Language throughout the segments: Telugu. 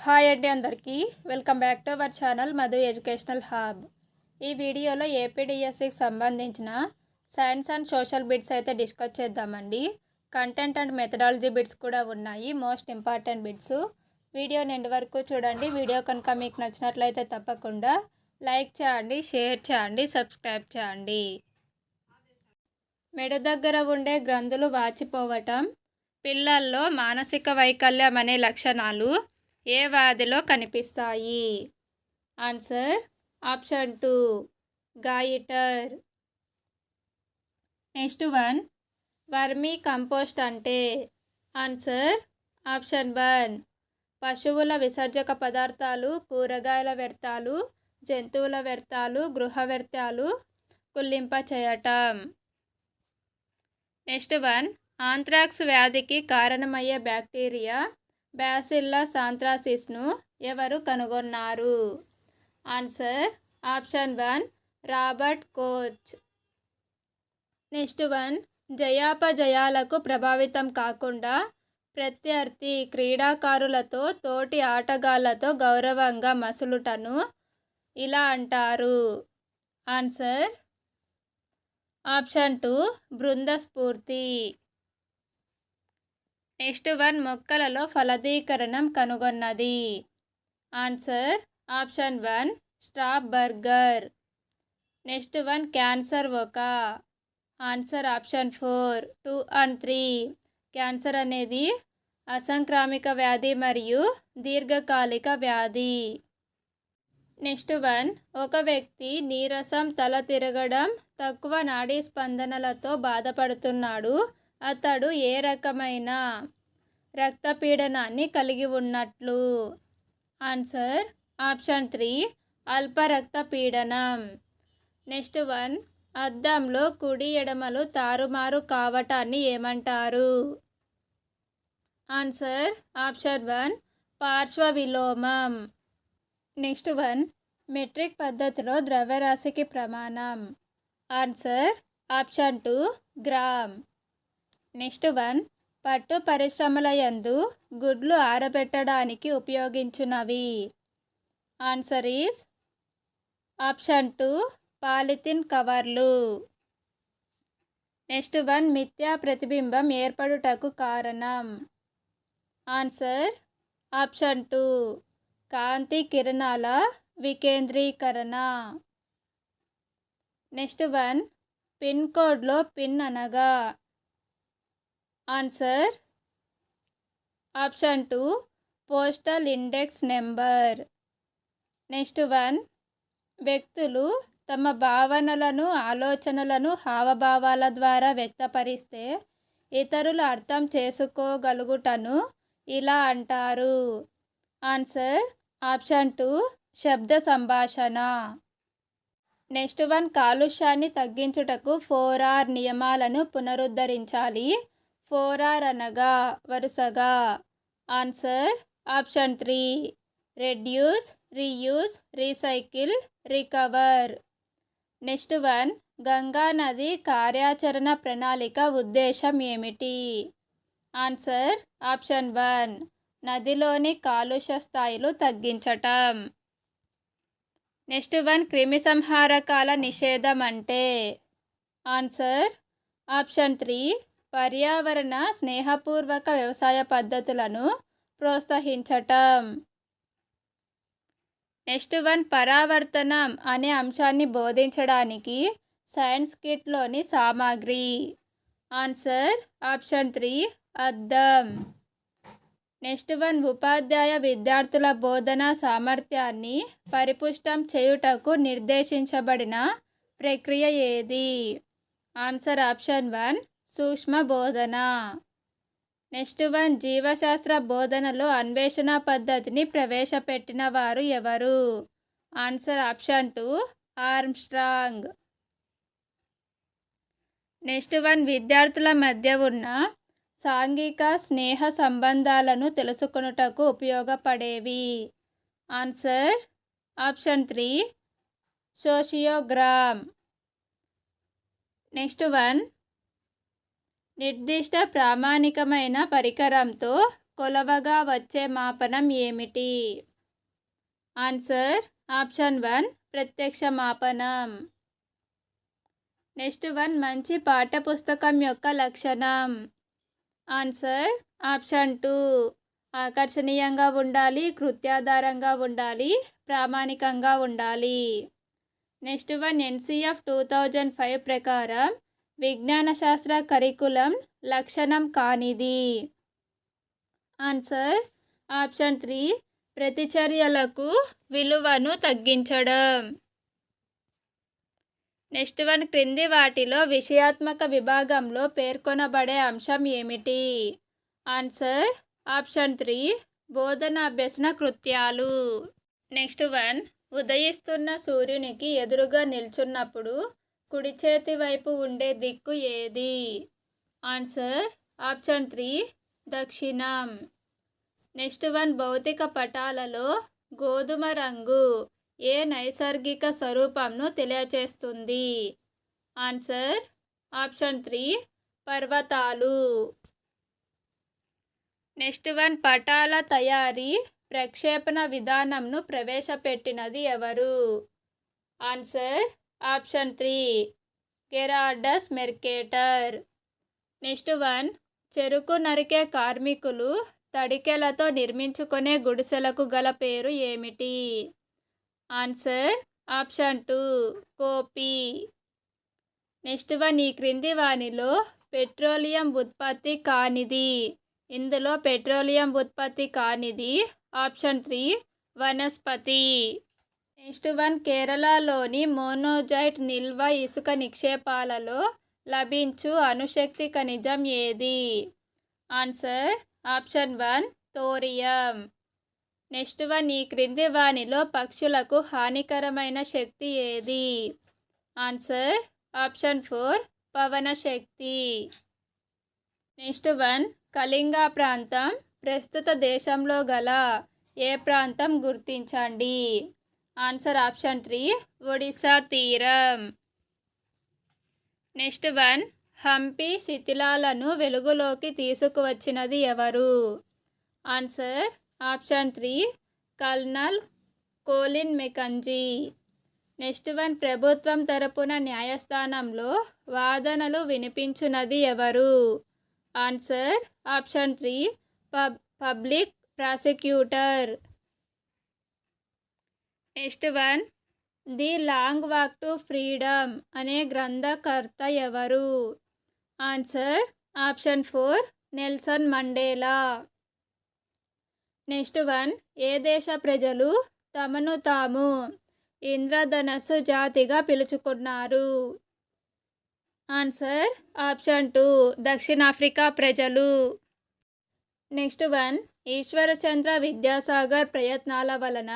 హాయ్ అండి అందరికీ welcome back to our channel Madhu educational hub. ఈ వీడియోలో ఏపీడిఎస్సికి సంబంధించిన సైన్స్ అండ్ సోషల్ బిట్స్ అయితే డిస్కస్ చేద్దామండి. కంటెంట్ అండ్ మెథడాలజీ బిట్స్ కూడా ఉన్నాయి, most important bits. Video end వరకు చూడండి. వీడియో కనుక మీకు నచ్చినట్లయితే తప్పకుండా లైక్ చేయండి, షేర్ చేయండి, సబ్స్క్రైబ్ చేయండి. మెడ దగ్గర ఉండే గ్రంథులు వాచిపోవటం, పిల్లల్లో మానసిక వైకల్యం అనే లక్షణాలు ఏ వ్యాధిలో కనిపిస్తాయి? Answer option 2 goitre. Next one, vermi compost అంటే? ఆన్సర్ ఆప్షన్ 1 పశువుల విసర్జక పదార్థాలు, కూరగాయల వ్యర్థాలు, జంతువుల వ్యర్థాలు, గృహ వ్యర్థాలు కుళ్ళింప చేయటం. నెక్స్ట్ వన్, ఆంథ్రాక్స్ వ్యాధికి కారణమయ్యే బ్యాక్టీరియా బ్యాసిల్లస్ ఆంథ్రాసిస్ను ఎవరు కనుగొన్నారు? Answer option 1 Robert Koch. Next one, జయాపజయాలకు ప్రభావితం కాకుండా ప్రత్యర్థి క్రీడాకారులతో, తోటి ఆటగాళ్లతో గౌరవంగా మసులుటను ఇలా అంటారు? ఆన్సర్ ఆప్షన్ 2 బృందస్ఫూర్తి. నెక్స్ట్ వన్, మొక్కలలో ఫలదీకరణం కనుగొన్నది? Answer option 1 Strasburger. Next one, cancer ఒక? Answer option 4 2 and 3. క్యాన్సర్ అనేది అసంక్రామిక వ్యాధి మరియు దీర్ఘకాలిక వ్యాధి. నెక్స్ట్ వన్, ఒక వ్యక్తి నీరసం, తల తిరగడం, తక్కువ నాడీ స్పందనలతో బాధపడుతున్నాడు. అతడు ఏ రకమైన రక్తపీడనాన్ని కలిగి ఉన్నట్లు? ఆన్సర్ ఆప్షన్ 3 అల్ప రక్తపీడనం. నెక్స్ట్ వన్, అద్దంలో కుడి ఎడమలు తారుమారు కావటాన్ని ఏమంటారు? ఆన్సర్ ఆప్షన్ 1 పార్శ్వ విలోమం. నెక్స్ట్ వన్, మెట్రిక్ పద్ధతిలో ద్రవ్యరాశికి ప్రమాణం? Answer option 2 gram. Next one, పట్టు పరిశ్రమల యందు గుడ్లు ఆరబెట్టడానికి ఉపయోగించునవి? ఆన్సర్ ఈస్ ఆప్షన్ 2 పాలిథిన్ కవర్లు. నెక్స్ట్ వన్, మిథ్యా ప్రతిబింబం ఏర్పడుటకు కారణం? ఆన్సర్ ఆప్షన్ 2 కాంతి కిరణాల వికేంద్రీకరణ. నెక్స్ట్ వన్, పిన్ కోడ్లో పిన్ అనగా? Answer option 2 postal index number. Next one, వ్యక్తులు తమ భావనలను, ఆలోచనలను హావభావాల ద్వారా వ్యక్తపరిస్తే ఇతరులు అర్థం చేసుకోగలుగుటను ఇలా అంటారు? ఆన్సర్ ఆప్షన్ 2 శబ్ద సంభాషణ. నెక్స్ట్ వన్, కాలుష్యాన్ని తగ్గించుటకు 4R నియమాలను పునరుద్ధరించాలి. 4R అనగా వరుసగా? Answer option 3 reduce, reuse, recycle, recover. Next one, Ganga నది కార్యాచరణ ప్రణాళిక ఉద్దేశం ఏమిటి? ఆన్సర్ ఆప్షన్ 1 నదిలోని కాలుష్య స్థాయిలు తగ్గించటం. నెక్స్ట్ వన్, క్రిమి సంహారకాల నిషేధం అంటే? ఆన్సర్ ఆప్షన్ 3 పర్యావరణ స్నేహపూర్వక వ్యవసాయ పద్ధతులను ప్రోత్సహించటం. నెక్స్ట్ వన్, పరావర్తనం అనే అంశాన్ని బోధించడానికి సైన్స్ కిట్లోని సామాగ్రి? ఆన్సర్ ఆప్షన్ 3 అద్దం. నెక్స్ట్ వన్, ఉపాధ్యాయ విద్యార్థుల బోధనా సామర్థ్యాన్ని పరిపుష్టం చేయుటకు నిర్దేశించబడిన ప్రక్రియ ఏది? ఆన్సర్ ఆప్షన్ 1 సూక్ష్మ బోధన. నెక్స్ట్ వన్, జీవశాస్త్ర బోధనలో అన్వేషణ పద్ధతిని ప్రవేశపెట్టిన వారు ఎవరు? Answer option 2 Armstrong. Next one, విద్యార్థుల మధ్య ఉన్న సాంఘిక స్నేహ సంబంధాలను తెలుసుకొనుటకు ఉపయోగపడేవి? Answer option 3 sociogram. Next one, నిర్దిష్ట ప్రామాణికమైన పరికరంతో కొలవగా వచ్చే మాపనం ఏమిటి? ఆన్సర్ ఆప్షన్ 1 ప్రత్యక్ష మాపనం. నెక్స్ట్ వన్ మంచి పాఠ్యపుస్తకం యొక్క లక్షణం. ఆన్సర్ ఆప్షన్ 2 ఆకర్షణీయంగా ఉండాలి, కృత్యాధారంగా ఉండాలి, ప్రామాణికంగా ఉండాలి. నెక్స్ట్ వన్ ఎన్సిఎఫ్ 2005 ప్రకారం విజ్ఞాన శాస్త్ర కరికులం లక్షణం కానిది. ఆన్సర్ ఆప్షన్ 3 ప్రతిచర్యలకు విలువను తగ్గించడం. నెక్స్ట్ వన్ క్రింది వాటిలో విషయాత్మక విభాగంలో పేర్కొనబడే అంశం ఏమిటి? ఆన్సర్ ఆప్షన్ 3 బోధన అభ్యసన కృత్యాలు. నెక్స్ట్ వన్ ఉదయిస్తున్న సూర్యునికి ఎదురుగా నిల్చున్నప్పుడు కుడి చేతి వైపు ఉండే దిక్కు ఏది? ఆన్సర్ ఆప్షన్ 3 దక్షిణం. నెక్స్ట్ వన్ భౌతిక పటాలలో గోధుమ రంగు ఏ నైసర్గిక స్వరూపంను తెలియచేస్తుంది? ఆన్సర్ ఆప్షన్ 3 పర్వతాలు. నెక్స్ట్ వన్ పటాల తయారీ ప్రక్షేపణ విధానంను ప్రవేశపెట్టినది ఎవరు? Answer option 3 Gerardus Mercator. Next one చెరుకు నరికే కార్మికులు తడికెలతో నిర్మించుకునే గుడిసెలకు గల పేరు ఏమిటి? ఆన్సర్ ఆప్షన్ 2 కోపి. నెక్స్ట్ వన్ ఈ క్రింది వానిలో పెట్రోలియం ఉత్పత్తి కానిది. ఇందులో పెట్రోలియం ఉత్పత్తి కానిది ఆప్షన్ 3 వనస్పతి. నెక్స్ట్ వన్ కేరళలోని మోనోజైట్ నిల్వ ఇసుక నిక్షేపాలలో లభించు అణుశక్తి ఖనిజం ఏది? Answer option 1 thorium. Next one ఈ క్రింది వానిలో పక్షులకు హానికరమైన శక్తి ఏది? ఆన్సర్ ఆప్షన్ 4 పవన శక్తి. నెక్స్ట్ వన్ కళింగ ప్రాంతం ప్రస్తుత దేశంలో గల ఏ ప్రాంతం గుర్తించండి? ఆన్సర్ ఆప్షన్ 3 ఒడిశా తీరం. నెక్స్ట్ వన్ హంపి శిథిలాలను వెలుగులోకి తీసుకువచ్చినది ఎవరు? Answer option 3 colonel Colin Mackenzie. Next one ప్రభుత్వం తరపున న్యాయస్థానంలో వాదనలు వినిపించున్నది ఎవరు? Answer option 3 public prosecutor. Next one the long walk to freedom అనే గ్రంథకర్త ఎవరు? Answer option 4 Nelson Mandela. Next one ఏ దేశ ప్రజలు తమను తాము ఇంద్రధనస్సు జాతిగా పిలుచుకున్నారు? ఆన్సర్ ఆప్షన్ 2 దక్షిణాఫ్రికా ప్రజలు. నెక్స్ట్ వన్ ఈశ్వరచంద్ర విద్యాసాగర్ ప్రయత్నాల వలన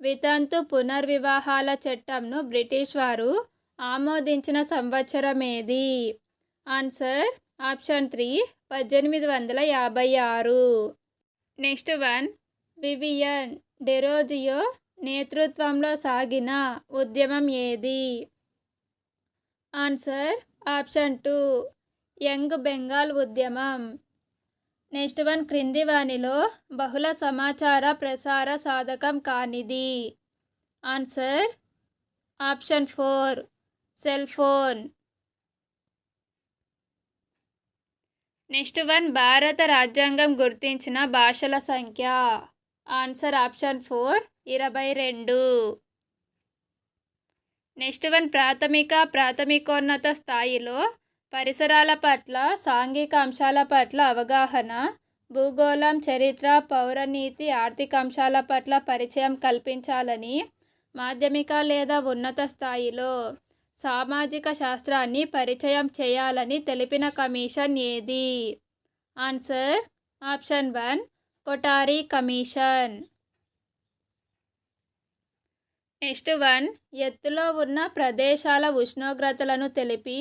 వితంతు పునర్వివాహాల చట్టంను బ్రిటిష్ వారు ఆమోదించిన సంవత్సరం ఏది? Answer option 3 1856. Next one Vivian Derozio నేతృత్వంలో సాగిన ఉద్యమం ఏది? ఆన్సర్ ఆప్షన్ 2 యంగ్ బెంగాల్ ఉద్యమం. నెక్స్ట్ వన్ క్రింది వానిలో బహుళ సమాచార ప్రసార సాధకం కానిది. Answer option 4 cell phone. Next one భారత రాజ్యాంగం గుర్తించిన భాషల సంఖ్య. Answer option 4 22. నెక్స్ట్ వన్ ప్రాథమికోన్నత స్థాయిలో పరిసరాల పట్ల, సాంఘిక అంశాల పట్ల అవగాహన, భూగోళం, చరిత్ర, పౌరనీతి, ఆర్థిక అంశాల పట్ల పరిచయం కల్పించాలని, మాధ్యమిక లేదా ఉన్నత స్థాయిలో సామాజిక శాస్త్రాన్ని పరిచయం చేయాలని తెలిపిన కమిషన్ ఏది? Answer option 1 Kothari commission. Next one ఎత్తులో ఉన్న ప్రదేశాల ఉష్ణోగ్రతలను తెలిపి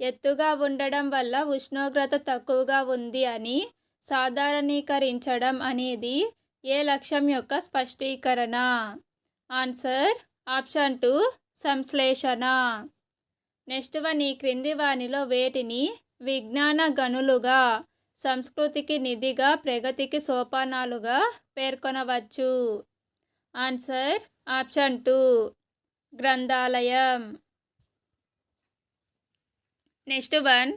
ఎత్తుగా ఉండడం వల్ల ఉష్ణోగ్రత తక్కువగా ఉంది అని సాధారణీకరించడం అనేది ఏ లక్ష్యం యొక్క స్పష్టీకరణ? ఆన్సర్ ఆప్షన్ 2 సంశ్లేషణ. నెక్స్ట్ వన్ ఈ క్రింది వానిలో వేటిని విజ్ఞాన గనులుగా సంస్కృతికి నిధిగా, ప్రగతికి సోపానాలుగా పేర్కొనవచ్చు. ఆన్సర్ ఆప్షన్ 2 గ్రంథాలయం. నెక్స్ట్ వన్,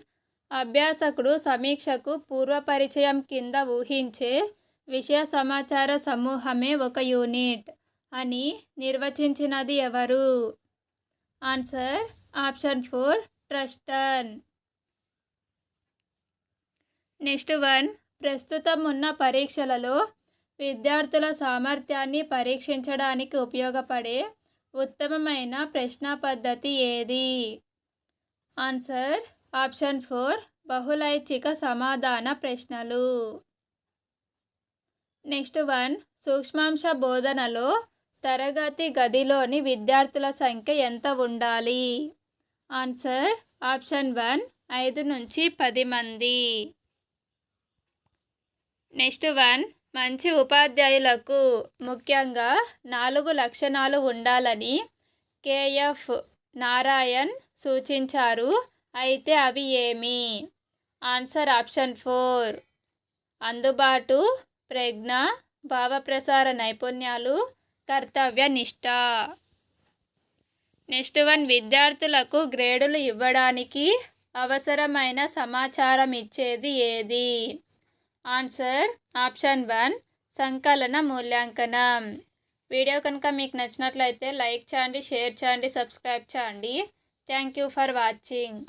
అభ్యాసకుడు సమీక్షకు పూర్వపరిచయం కింద ఊహించే విషయ సమాచార సమూహమే ఒక యూనిట్ అని నిర్వచించినది ఎవరు? Answer option 4 ట్రస్టన్. నెక్స్ట్ వన్, ప్రస్తుతం ఉన్న పరీక్షలలో విద్యార్థుల సామర్థ్యాన్ని పరీక్షించడానికి ఉపయోగపడే ఉత్తమమైన ప్రశ్న పద్ధతి ఏది? ఆన్సర్ ఆప్షన్ 4 బహుళైచ్ఛిక సమాధాన ప్రశ్నలు. నెక్స్ట్ వన్, సూక్ష్మాంశ బోధనలో తరగతి గదిలోని విద్యార్థుల సంఖ్య ఎంత ఉండాలి? ఆన్సర్ ఆప్షన్ 1 5 నుంచి 10 మంది. నెక్స్ట్ వన్, మంచి ఉపాధ్యాయులకు ముఖ్యంగా 4 లక్షణాలు ఉండాలని కేఎఫ్ నారాయణ్ సూచించారు. అయితే అవి ఏమి? ఆన్సర్ ఆప్షన్ 4 అందుబాటు, ప్రజ్ఞ, భావప్రసార నైపుణ్యాలు, కర్తవ్య నిష్ఠ. నెక్స్ట్ వన్, విద్యార్థులకు గ్రేడులు ఇవ్వడానికి అవసరమైన సమాచారం ఇచ్చేది ఏది? ఆన్సర్ ఆప్షన్ 1 సంకలన మూల్యాంకనం. వీడియో కనుక మీకు నచ్చినట్లయితే లైక్ చేయండి, షేర్ చేయండి, సబ్స్క్రైబ్ చేయండి. Thank you for watching.